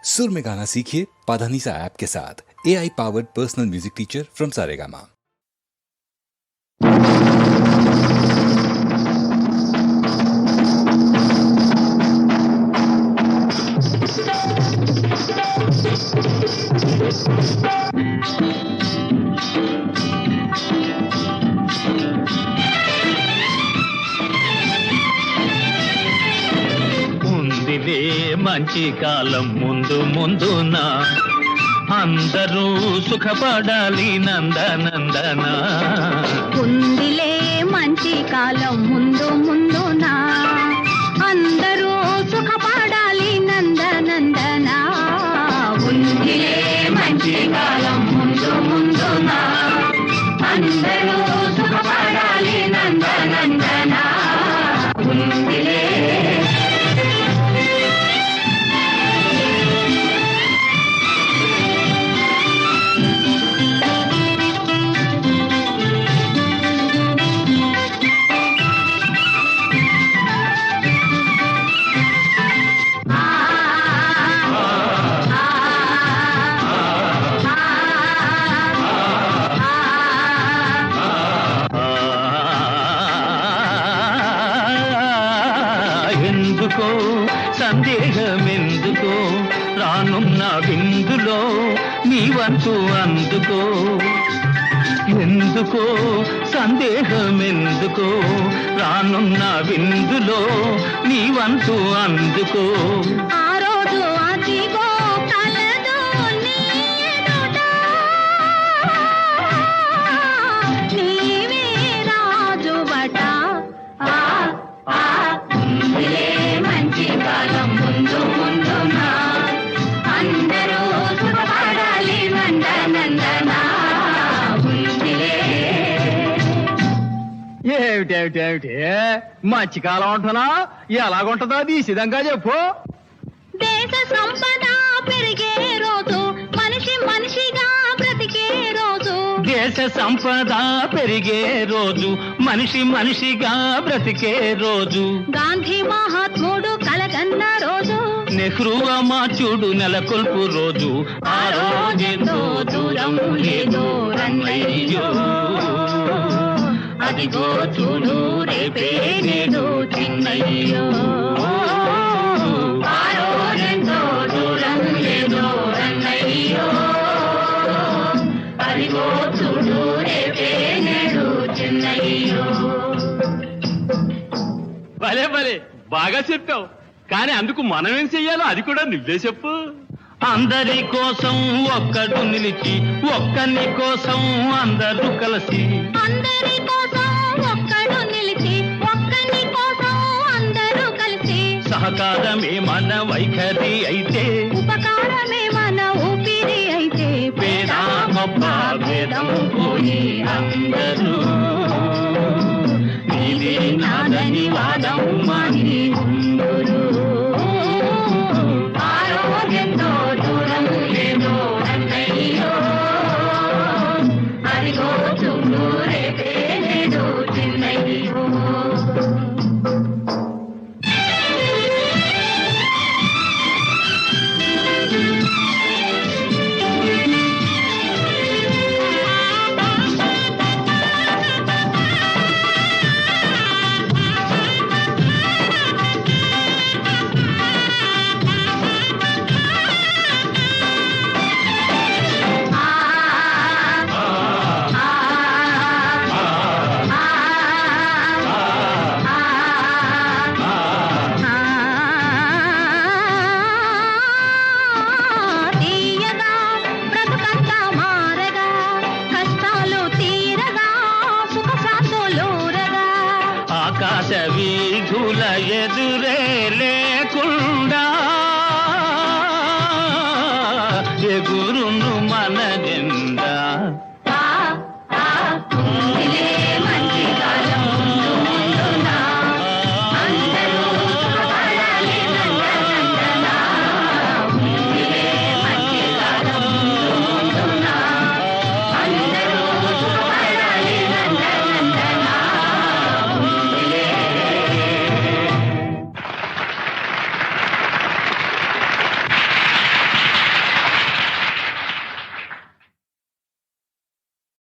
सुर में गाना सीखिए पाधानीसा ऐप के साथ। AI powered personal music teacher from Saregama. ఉందిలే మంచి కాలం ముందు ముందున అందరూ సుఖపడాలి నందనందన. ఉందిలే మంచి కాలం ముందు ముందున అందరూ సుఖపడాలి నందనందన. ఉందిలే మంచి కాలం ముందు ముందున అందరూ సుఖపడాలి నందనందన. ఉందిలే ఎందుకో సందేహమెందుకో రానున్న విందులో నీ వంతు అందుకో. ఎందుకో సందేహమెందుకో రానున్న విందులో నీ వంతు అందుకో. ఆ రోజు అదిగో కలదు నీ ఎదుట, నీవే రాజువట. ఉందిలే మంచి కాలం ముందు ముందున అందరూ సుఖపడాలి నందనందన. ఉందిలే ఏమిటేమిటేమిటి మధ్యకాలం ఉంటున్నా ఎలాగుంటుందో అది సిద్ధంగా చెప్పు. దేశ సంపద పెరిగే రోజు, మనిషి మనిషిగా బ్రతికే రోజు. దేశ సంపద పెరిగే రోజు, మనిషి మనిషిగా బ్రతికే రోజు. గాంధీ మహాత్ముడు కలగన్న రోజు, నెహ్రూ అమాచుడు నెలకొల్పు రోజు. ఆ రోజెంతో దూరం లేదో రన్నయ్యో, అదిగో చూడు రేపే నేడు చిన్నయ్యో. ఆ రోజెంతో దూరం లేదో రన్నయ్యో, అదిగో చూడు రేపే నేడు చిన్నయ్యో. భలే భలే బాగా చెప్పావు, కానీ అందుకు మనం ఏం చెయ్యాలో అది కూడా నువ్వే చెప్పు. అందరి కోసం ఒక్కడు నిలిచి, ఒక్కని కోసం అందరూ కలిసి. అందరి కోసం ఒక్కడు నిలిచి, ఒక్కని కోసం అందరూ కలిసి. సహకారమే మన వైఖరి అయితే, ఉపకారమే మన ఊపిరి అయితే. పేద గొప్ప భేదం పోయి అందరూ నీది నాదని వాదం మాని ఉందురు. ఆరోగ్యంతో దూరం లేదో అన్నయ్యో, అదిగో చూడు రేపే నేడు చిన్నయ్యో. తీయగా బ్రతుకంతా మారగా, కష్టాలు తీరగా, సుఖ శాంతులూరగా. ఆకాశ వీధుల ఎదురే లేకుండా ఎగురును మన జెండా.